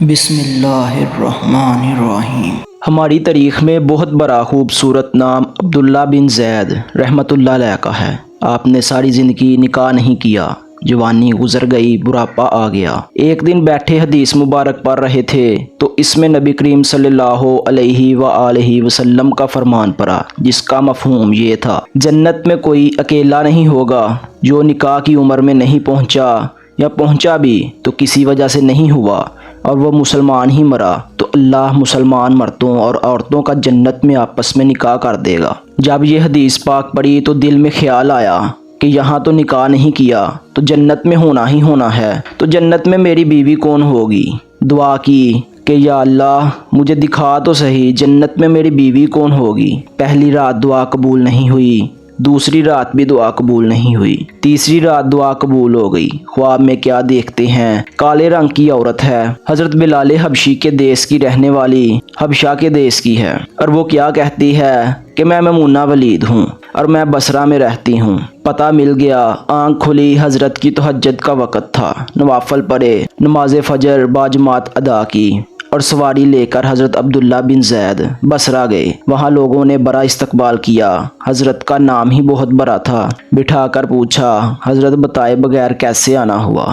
بسم اللہ الرحمن الرحیم۔ ہماری تاریخ میں بہت بڑا خوبصورت نام عبداللہ بن زید رحمۃ اللہ علیہ کا ہے۔ آپ نے ساری زندگی نکاح نہیں کیا، جوانی گزر گئی، بڑھاپا آ گیا۔ ایک دن بیٹھے حدیث مبارک پڑھ رہے تھے تو اس میں نبی کریم صلی اللہ علیہ وآلہ وسلم کا فرمان پڑا، جس کا مفہوم یہ تھا: جنت میں کوئی اکیلا نہیں ہوگا جو نکاح کی عمر میں نہیں پہنچا، یا پہنچا بھی تو کسی وجہ سے نہیں ہوا اور وہ مسلمان ہی مرا، تو اللہ مسلمان مردوں اور عورتوں کا جنت میں آپس میں نکاح کر دے گا۔ جب یہ حدیث پاک پڑھی تو دل میں خیال آیا کہ یہاں تو نکاح نہیں کیا تو جنت میں ہونا ہی ہونا ہے، تو جنت میں میری بیوی کون ہوگی؟ دعا کی کہ یا اللہ مجھے دکھا تو صحیح جنت میں میری بیوی کون ہوگی۔ پہلی رات دعا قبول نہیں ہوئی، دوسری رات بھی دعا قبول نہیں ہوئی، تیسری رات دعا قبول ہو گئی۔ خواب میں کیا دیکھتے ہیں؟ کالے رنگ کی عورت ہے، حضرت بلال حبشی کے دیس کی رہنے والی، حبشہ کے دیس کی ہے، اور وہ کیا کہتی ہے کہ میں میمونہ ولید ہوں اور میں بصرہ میں رہتی ہوں۔ پتہ مل گیا، آنکھ کھلی، حضرت کی تہجد کا وقت تھا، نوافل پڑھے، نماز فجر باجماعت ادا کی اور سواری لے کر حضرت عبداللہ بن زید بصرہ گئے۔ وہاں لوگوں نے بڑا استقبال کیا، حضرت کا نام ہی بہت بڑا تھا۔ بٹھا کر پوچھا، حضرت بتائے بغیر کیسے آنا ہوا؟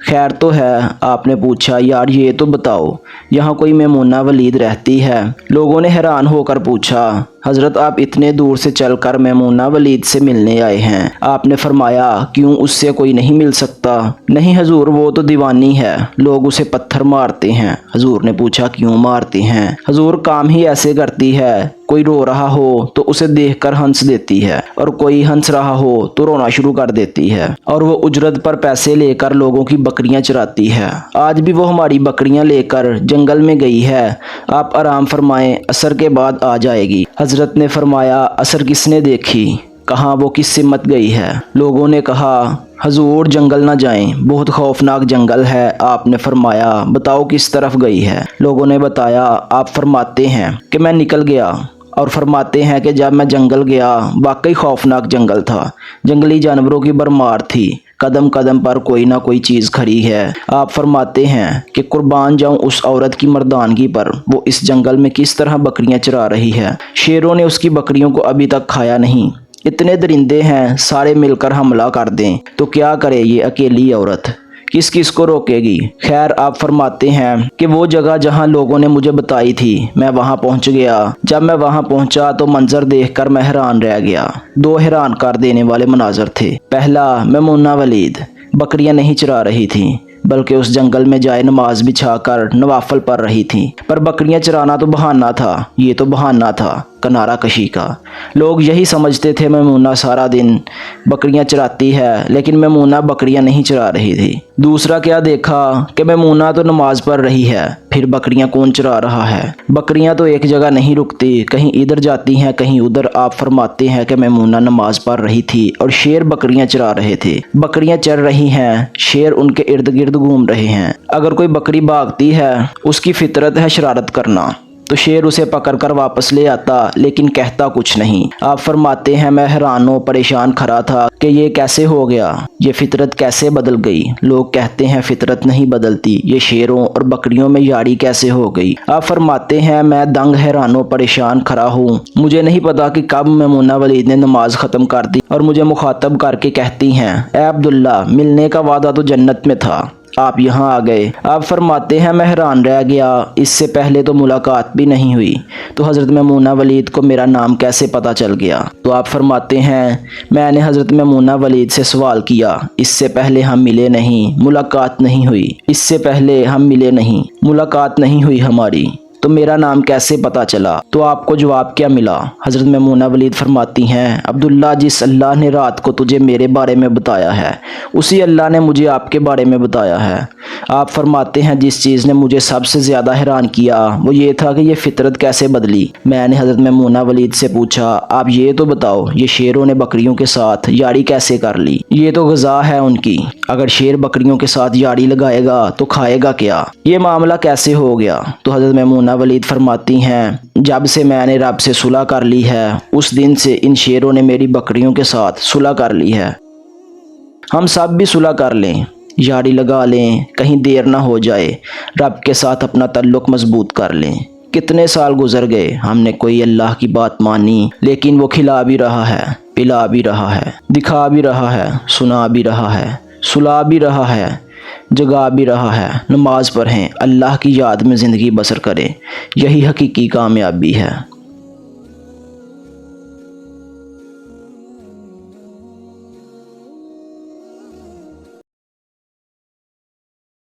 خیر تو ہے؟ آپ نے پوچھا، یار یہ تو بتاؤ یہاں کوئی میمونہ ولید رہتی ہے؟ لوگوں نے حیران ہو کر پوچھا، حضرت آپ اتنے دور سے چل کر میمونہ ولید سے ملنے آئے ہیں؟ آپ نے فرمایا، کیوں اس سے کوئی نہیں مل سکتا؟ نہیں حضور، وہ تو دیوانی ہے، لوگ اسے پتھر مارتے ہیں۔ حضور نے پوچھا، کیوں مارتے ہیں؟ حضور کام ہی ایسے کرتی ہے، کوئی رو رہا ہو تو اسے دیکھ کر ہنس دیتی ہے، اور کوئی ہنس رہا ہو تو رونا شروع کر دیتی ہے، اور وہ اجرت پر پیسے لے کر لوگوں کی بکریاں چراتی ہے۔ آج بھی وہ ہماری بکریاں لے کر جنگل میں گئی ہے، آپ آرام فرمائیں، عصر کے بعد آ جائے گی۔ حضرت نے فرمایا، عصر کس نے دیکھی؟ کہاں وہ کس سمت گئی ہے؟ لوگوں نے کہا، حضور جنگل نہ جائیں، بہت خوفناک جنگل ہے۔ آپ نے فرمایا، بتاؤ کس طرف گئی ہے؟ لوگوں نے بتایا۔ آپ فرماتے ہیں کہ میں نکل گیا، اور فرماتے ہیں کہ جب میں جنگل گیا واقعی خوفناک جنگل تھا، جنگلی جانوروں کی بھرمار تھی، قدم قدم پر کوئی نہ کوئی چیز کھڑی ہے۔ آپ فرماتے ہیں کہ قربان جاؤں اس عورت کی مردانگی پر، وہ اس جنگل میں کس طرح بکریاں چرا رہی ہے، شیروں نے اس کی بکریوں کو ابھی تک کھایا نہیں، اتنے درندے ہیں، سارے مل کر حملہ کر دیں تو کیا کرے یہ اکیلی عورت، کس کس کو روکے گی؟ خیر آپ فرماتے ہیں کہ وہ جگہ جہاں لوگوں نے مجھے بتائی تھی میں وہاں پہنچ گیا۔ جب میں وہاں پہنچا تو منظر دیکھ کر میں حیران رہ گیا۔ دو حیران کر دینے والے مناظر تھے۔ پہلا، میمونہ ولید بکریاں نہیں چرا رہی تھی، بلکہ اس جنگل میں جائے نماز بچھا کر نوافل پڑھ رہی تھی، پر بکریاں چرانا تو بہانہ تھا، یہ تو بہانہ تھا کنارہ کشی کا۔ لوگ یہی سمجھتے تھے میمونہ سارا دن بکریاں چراتی ہے، لیکن میمونہ بکریاں نہیں چرا رہی تھی۔ دوسرا کیا دیکھا کہ میمونہ تو نماز پڑھ رہی ہے، پھر بکریاں کون چرا رہا ہے؟ بکریاں تو ایک جگہ نہیں رکتی، کہیں ادھر جاتی ہیں کہیں ادھر۔ آپ فرماتے ہیں کہ میمونہ نماز پڑھ رہی تھی اور شیر بکریاں چرا رہے تھے۔ بکریاں چر رہی ہیں، شیر ان کے ارد گرد گھوم رہے ہیں۔ اگر کوئی بکری بھاگتی ہے، اس کی فطرت ہے شرارت کرنا، تو شیر اسے پکڑ کر واپس لے آتا، لیکن کہتا کچھ نہیں۔ آپ فرماتے ہیں میں حیران و پریشان کھڑا تھا کہ یہ کیسے ہو گیا، یہ فطرت کیسے بدل گئی؟ لوگ کہتے ہیں فطرت نہیں بدلتی، یہ شیروں اور بکریوں میں یاری کیسے ہو گئی؟ آپ فرماتے ہیں میں دنگ حیران و پریشان کھڑا ہوں، مجھے نہیں پتا کہ کب میمونہ ولید نے نماز ختم کر دی اور مجھے مخاطب کر کے کہتی ہیں، اے عبداللہ ملنے کا وعدہ تو جنت میں تھا، آپ یہاں آ گئے۔ آپ فرماتے ہیں میں حیران رہ گیا، اس سے پہلے تو ملاقات بھی نہیں ہوئی، تو حضرت میمونہ ولید کو میرا نام کیسے پتہ چل گیا؟ تو آپ فرماتے ہیں میں نے حضرت میمونہ ولید سے سوال کیا، اس سے پہلے ہم ملے نہیں، ملاقات نہیں ہوئی، اس سے پہلے ہم ملے نہیں، ملاقات نہیں ہوئی ہماری، تو میرا نام کیسے پتا چلا؟ تو آپ کو جواب کیا ملا؟ حضرت میمونہ ولید فرماتی ہیں، عبداللہ جس اللہ نے رات کو تجھے میرے بارے میں بتایا ہے، اسی اللہ نے مجھے آپ کے بارے میں بتایا ہے۔ آپ فرماتے ہیں جس چیز نے مجھے سب سے زیادہ حیران کیا وہ یہ تھا کہ یہ فطرت کیسے بدلی۔ میں نے حضرت میمونہ ولید سے پوچھا، آپ یہ تو بتاؤ یہ شیروں نے بکریوں کے ساتھ یاری کیسے کر لی؟ یہ تو غذا ہے ان کی، اگر شیر بکریوں کے ساتھ یاری لگائے گا تو کھائے گا کیا؟ یہ معاملہ کیسے ہو گیا؟ تو حضرت میمونہ ولید فرماتی ہیں جب سے میں نے رب سے صلح کر لی ہے، اس دن سے ان شیروں نے میری بکریوں کے ساتھ صلح کر لی ہے۔ ہم سب بھی صلح کر لیں، یاری لگا لیں، کہیں دیر نہ ہو جائے، رب کے ساتھ اپنا تعلق مضبوط کر لیں۔ کتنے سال گزر گئے، ہم نے کوئی اللہ کی بات مانی، لیکن وہ کھلا بھی رہا ہے، پلا بھی رہا ہے، دکھا بھی رہا ہے، سنا بھی رہا ہے، سلا بھی رہا ہے، جگا بھی رہا ہے۔ نماز پڑھیں، اللہ کی یاد میں زندگی بسر کریں، یہی حقیقی کامیابی ہے۔